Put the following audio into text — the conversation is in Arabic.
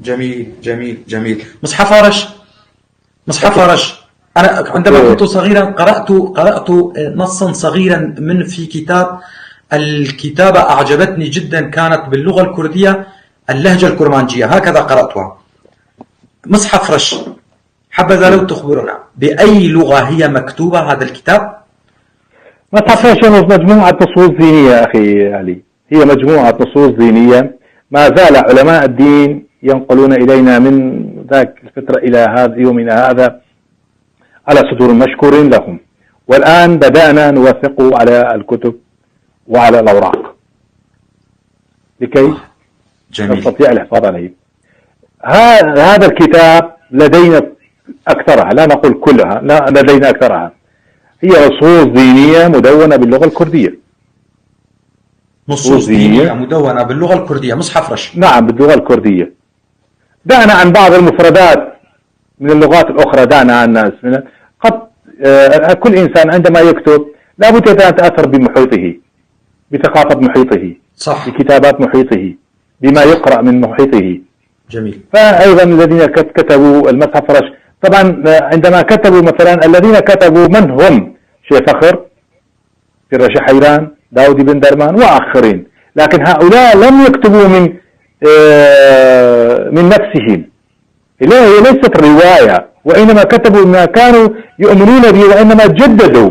جميل جميل جميل. مصحف ورش، مصحف ورش. أنا عندما كنت صغيرا قرأت نصا صغيرا من في كتاب. الكتابة أعجبتني جدا، كانت باللغة الكردية اللهجة الكرمانجية، هكذا قرأتها. مصحف رش، حبذا لو تخبرنا بأي لغة هي مكتوبة هذا الكتاب؟ مصحف رش مجموعة نصوص دينية أخي علي، هي مجموعة نصوص دينية ما زال علماء الدين ينقلون إلينا من ذاك الفترة إلى هذا يومنا هذا على صدور مشكور لهم، والآن بدأنا نوثق على الكتب وعلى الأوراق لكي نستطيع الحفاظ عليه. هذا الكتاب لدينا أكثرها، لا نقول كلها، لا لدينا أكثرها، هي نصوص دينية مدونة باللغة الكردية. نصوص دينية مدونة باللغة الكردية، مصحف رش. نعم باللغة الكردية. دعنا عن بعض المفردات من اللغات الأخرى، دعنا عن الناس من قد كل إنسان عندما يكتب لابد أن يتأثر بمحيطه، بثقافة محيطه، صح، بكتابات محيطه، بما يقرأ من محيطه. جميل. فأيضا الذين كتبوا المصحف رش طبعا عندما كتبوا مثلا الذين كتبوا من هم شيخ فخر، فرش حيران، داود بن درمان وآخرين، لكن هؤلاء لم يكتبوا من نفسهم، هي ليست رواية، وإنما كتبوا ما كانوا يؤمنون به، وإنما جددوا